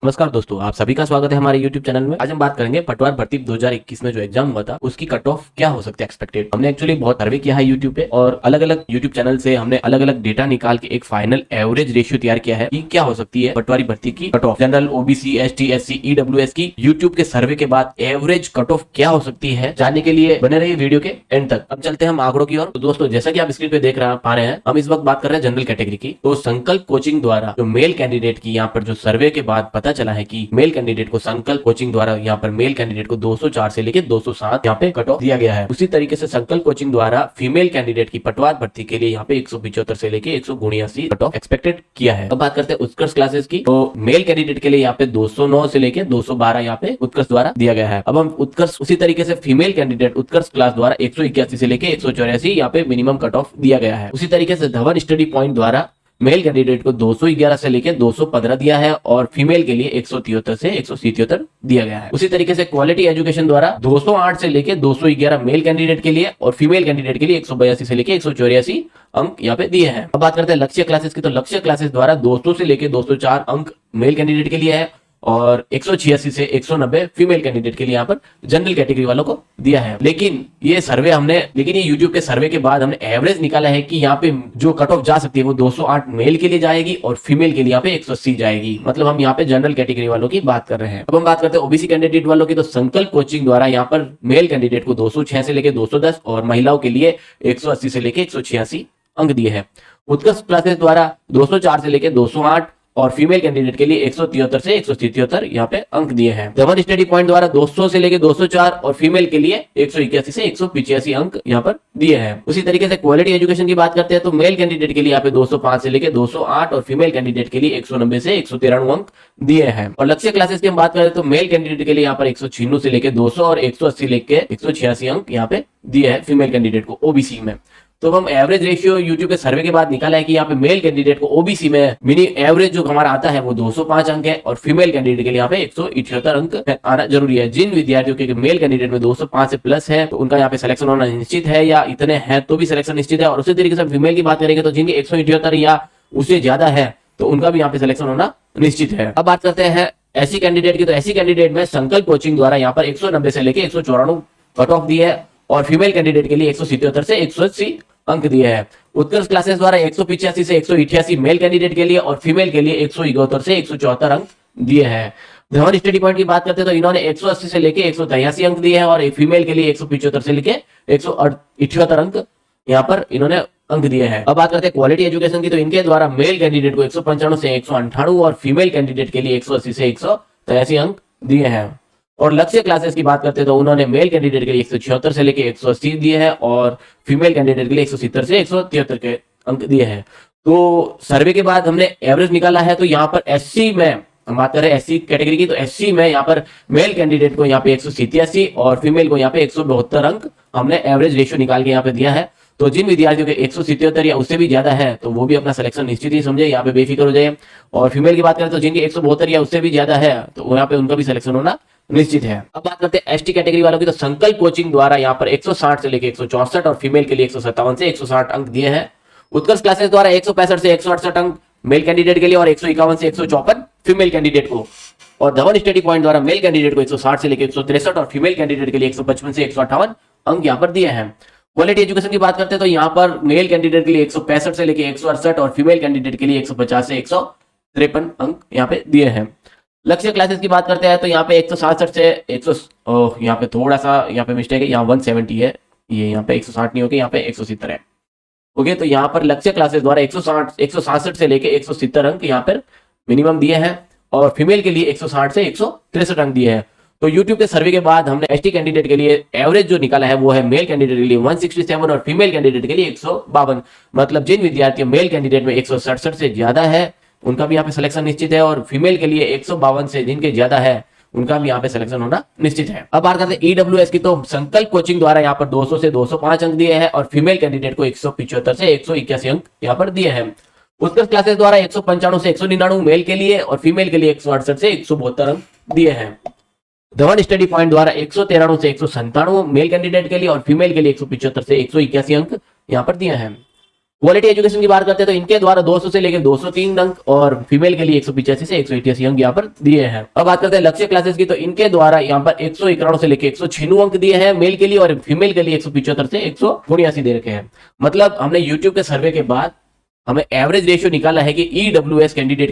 नमस्कार दोस्तों, आप सभी का स्वागत है हमारे YouTube चैनल में। आज हम बात करेंगे पटवार भर्ती 2021 में जो एग्जाम हुआ था उसकी कट ऑफ क्या हो सकती है एक्सपेक्टेड। हमने एक्चुअली बहुत सर्वे किया है YouTube पे और अलग अलग YouTube चैनल से हमने अलग अलग डेटा निकाल के एक फाइनल एवरेज रेशियो तैयार किया है कि क्या हो सकती है पटवारी भर्ती की cut off. General, OBC, ST, SC, EWS की YouTube के सर्वे के बाद एवरेज कट ऑफ क्या हो सकती है, जानने के लिए बने रहिए वीडियो के एंड तक। अब चलते हैं हम आंकड़ों की ओर। तो दोस्तों, जैसा कि आप स्क्रीन पे देख पा रहे हैं, हम इस वक्त बात कर रहे हैं जनरल कैटेगरी की। तो संकल्प कोचिंग द्वारा जो मेल कैंडिडेट की यहाँ पर जो सर्वे के बाद पता चला है कि मेल कैंडिडेट को संकल्प कोचिंग द्वारा यहाँ पर मेल कैंडिडेट को 204 से लेकर 207 यहाँ पे कट ऑफ दिया गया है। उसी तरीके से संकल्प कोचिंग द्वारा फीमेल कैंडिडेट की पटवार भर्ती के लिए यहाँ पे 175 से लेकर 179 कट ऑफ एक्सपेक्टेड किया है। अब बात करते हैं उत्कर्ष क्लासेस की। तो मेल कैंडिडेट के लिए यहाँ पे 209 से लेकर 212 यहाँ पे उत्कर्ष द्वारा दिया गया है। अब हम उत्कर्ष उसी तरीके से फीमेल कैंडिडेट उत्कर्ष क्लास द्वारा 181 से लेकर 184 यहाँ पे मिनिमम कट ऑफ दिया गया है। उसी तरीके से धवन स्टडी पॉइंट द्वारा मेल कैंडिडेट को 211 से लेकर 215 दिया है और फीमेल के लिए 173 से 177 दिया गया है। उसी तरीके से क्वालिटी एजुकेशन द्वारा 208 से लेकर 211 मेल कैंडिडेट के लिए और फीमेल कैंडिडेट के लिए 182 से लेकर 184 अंक यहाँ पे दिए हैं। अब बात करते हैं लक्ष्य क्लासेस की। तो लक्ष्य क्लासेस द्वारा 200 से लेकर 204 अंक मेल कैंडिडेट के लिए है और 186 से 190 फीमेल कैंडिडेट के लिए यहाँ पर जनरल कैटेगरी वालों को दिया है। लेकिन ये YouTube के सर्वे के बाद हमने एवरेज निकाला है कि यहाँ पे जो कट ऑफ जा सकती है वो 208 मेल के लिए जाएगी और फीमेल के लिए यहाँ पे 180 जाएगी। मतलब हम यहाँ पे जनरल कैटेगरी वालों की बात कर रहे हैं। अब हम बात करते हैं ओबीसी कैंडिडेट वालों की। तो संकल्प कोचिंग द्वारा यहाँ पर मेल कैंडिडेट को 206 से लेकर 210 और महिलाओं के लिए 180 से लेकर 186 अंक दिए हैं। उत्कर्ष क्लासेस द्वारा 204 से लेकर 208 और फीमेल कैंडिडेट के लिए 173 से 177 यहाँ पे अंक दिए हैं। धवन स्टडी पॉइंट द्वारा 200 से लेकर 204 और फीमेल के लिए 181 से 185 अंक यहाँ पर दिए हैं। उसी तरीके से क्वालिटी एजुकेशन की बात करते हैं तो मेल कैंडिडेट के लिए यहाँ पे 205 से लेकर 208 और फीमेल कैंडिडेट के लिए 190 से 193 अंक दिए हैं। और लक्ष्य क्लासेस की हम बात करें तो मेल कैंडिडेट के लिए यहाँ पर 196 से लेकर 200 और 180 लेकर 186 अंक यहाँ पे दिए हैं फीमेल कैंडिडेट को ओबीसी में। तो हम एवरेज रेशियो YouTube के सर्वे के बाद निकाला है कि यहाँ पे मेल कैंडिडेट को ओबीसी में मिनी एवरेज जो हमारा आता है वो 205 अंक है और फीमेल कैंडिडेट के लिए यहाँ पे 178 अंक आना जरूरी है। जिन विद्यार्थियों के मेल कैंडिडेट में 205 से प्लस है तो उनका यहाँ पे सिलेक्शन होना निश्चित है, या इतने हैं तो भी सिलेक्शन निश्चित है। और उसी तरीके से फीमेल की बात करेंगे तो जिनके 178 या उससे ज्यादा है तो उनका भी यहाँ पे सिलेक्शन होना निश्चित है। अब बात करते हैं एससी कैंडिडेट की। तो एससी कैंडिडेट में संकल्प कोचिंग द्वारा यहाँ पर 190 से लेकर 194 कट ऑफ दी है और फीमेल कैंडिडेट के लिए 177 से 180 अंक दिए हैं। उत्कर्ष क्लासेस द्वारा 185 से 188 मेल कैंडिडेट के लिए और फीमेल के लिए 171 से 174 अंक दिए हैं। धवन स्टडी पॉइंट की बात करते हैं तो इन्होंने 180 से लेकर 183 अंक दिए हैं और फीमेल के लिए 175 से लेकर 178 अंक यहाँ पर इन्होंने अंक दिए हैं। अब बात करते हैं क्वालिटी एजुकेशन की। तो इनके द्वारा मेल कैंडिडेट को 195 से 198 और फीमेल कैंडिडेट के लिए 180 से 183 अंक दिए हैं। और लक्ष्य क्लासेस की बात करते हैं तो उन्होंने मेल कैंडिडेट के लिए 176 से लेकर 180 दिए हैं और फीमेल कैंडिडेट के लिए 170 से 173 के अंक दिए हैं। तो सर्वे के बाद हमने एवरेज निकाला है। तो यहाँ पर एससी में हम बात करें एससी कैटेगरी की। तो एससी में यहाँ पर मेल कैंडिडेट को यहाँ पे 187 और फीमेल को यहाँ पे 172 अंक हमने एवरेज रेशियो निकाल के यहाँ पे दिया है। तो जिन विद्यार्थियों के 177 या उससे भी ज्यादा है तो वो भी अपना सिलेक्शन निश्चित ही समझे, यहाँ पे बेफिक्र हो जाए। और फीमेल की बात करें तो जिनके 172 या उससे भी ज्यादा है तो यहाँ पे उनका भी सिलेक्शन होना निश्चित है। अब बात करते हैं एसटी कैटेगरी वालों की। तो संकल्प कोचिंग द्वारा यहाँ पर 160 से लेकर 164 और फीमेल के लिए 157 से 160 अंक दिए हैं। उत्कर्ष क्लासेस द्वारा 165 से 168 अंक मेल कैंडिडेट के लिए और 151 से 154 फीमेल कैंडिडेट को। और धवन स्टडी पॉइंट द्वारा मेल कैंडिडेट को 160 से लेकर 163 और फीमेल कैंडिडेट के लिए 155 से 158 अंक यहाँ पर दिए हैं। क्वालिटी एजुकेशन की बात करते हैं तो यहाँ पर मेल कैंडिडेट के लिए 165 से लेकर 168 और फीमेल कैंडिडेट के लिए 150 से 153 अंक यहाँ पे दिए हैं। लक्ष्य क्लासेस की बात करते हैं तो यहाँ पे 167 से 100 यहाँ पे थोड़ा सा यहाँ पे मिस्टेक है, यहाँ 170 है, ये यहाँ पे 160 नहीं होगी, यहाँ पे 170 है। ओके, तो यहाँ पर लक्ष्य क्लासेस द्वारा 167 से लेके 170 अंक यहाँ पर मिनिमम दिए हैं और फीमेल के लिए 160 से 163 अंक दिए हैं। तो YouTube के सर्वे के बाद हमने एसटी कैंडिडेट के लिए एवरेज जो निकाला है वो है मेल कैंडिडेट के लिए 167 और फीमेल कैंडिडेट के लिए 152। मतलब जिन विद्यार्थियों मेल कैंडिडेट में 167 से ज्यादा है उनका भी यहाँ पे सिलेक्शन निश्चित है और फीमेल के लिए 152 से जिनके ज्यादा है उनका भी यहाँ पे सिलेक्शन होना निश्चित है। अब बात करते हैं ईडब्ल्यूएस की। तो संकल्प कोचिंग द्वारा यहाँ पर 200 से 205 अंक दिए हैं और फीमेल कैंडिडेट को 175 से 181 अंक यहाँ पर दिए हैं। उत्कर्ष क्लासेस द्वारा 195 से 199 मेल के लिए और फीमेल के लिए 168 से 172 अंक दिए हैं। धवन स्टडी पॉइंट द्वारा 193 से 197 मेल कैंडिडेट के लिए और फीमेल के लिए 175 से 181 अंक यहाँ पर दिए हैं। क्वालिटी एजुकेशन की बात करते हैं तो इनके द्वारा 200 से लेकर 203 अंक और फीमेल के लिए 185 से 188 अंक यहाँ पर दिए हैं। अब बात करते हैं लक्ष्य क्लासेस की, तो इनके द्वारा यहाँ पर 191 से लेकर 196 अंक दिए हैं मेल के लिए, और फीमेल के लिए 175 से 179 दे रखे हैं। मतलब हमने यूट्यूब के सर्वे के बाद हमें एवरेज रेशियो निकाला है कि ईडब्ल्यूएस कैंडिडेट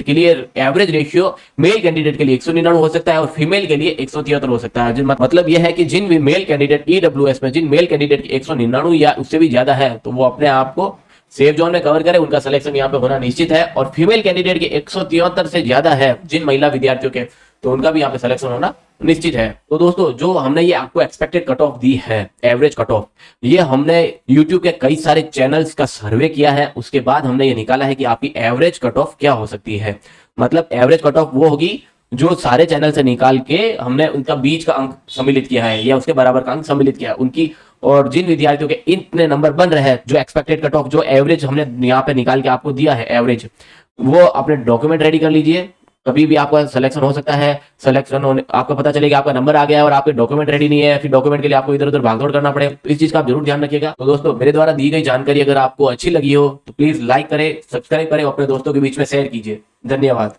के लिए एवरेज रेशियो मेल कैंडिडेट के लिए 199 हो सकता है और फीमेल के लिए 173 हो सकता है। मतलब यह है कि जिन भी मेल कैंडिडेट ईडब्ल्यूएस में जिन मेल कैंडिडेट की 199 या उससे भी ज्यादा है तो वो अपने आप को सेफ जोन में कवर करे, उनका सिलेक्शन यहाँ पे होना निश्चित है। और फीमेल कैंडिडेट की 173 से ज्यादा है जिन महिला विद्यार्थियों के, तो उनका भी यहाँ पे सिलेक्शन होना निश्चित है। तो दोस्तों जो हमने ये आपको एक्सपेक्टेड कट ऑफ दी है, एवरेज कट ऑफ, ये हमने YouTube के कई सारे चैनल्स का सर्वे किया है, उसके बाद हमने ये निकाला है कि आपकी एवरेज कट ऑफ क्या हो सकती है। मतलब एवरेज कट ऑफ वो होगी जो सारे चैनल से निकाल के हमने उनका बीच का अंक सम्मिलित किया है या उसके बराबर का अंक सम्मिलित किया है उनकी, और जिन विद्यार्थियों के इतने नंबर बन रहे हैं, जो एक्सपेक्टेड कट ऑफ, जो एवरेज हमने यहाँ पे निकाल के आपको दिया है एवरेज, वो अपने डॉक्यूमेंट रेडी कर लीजिए। कभी भी आपका सिलेक्शन हो सकता है, सिलेक्शन होने आपको पता चलेगा आपका नंबर आ गया है और आपके डॉक्यूमेंट रेडी नहीं है, फिर डॉक्यूमेंट के लिए आपको इधर उधर भागदौड़ करना पड़े, तो इस चीज का आप जरूर ध्यान रखिएगा। तो दोस्तों मेरे द्वारा दी गई जानकारी अगर आपको अच्छी लगी हो तो प्लीज लाइक करें, सब्सक्राइब करें, अपने दोस्तों के बीच में शेयर कीजिए। धन्यवाद।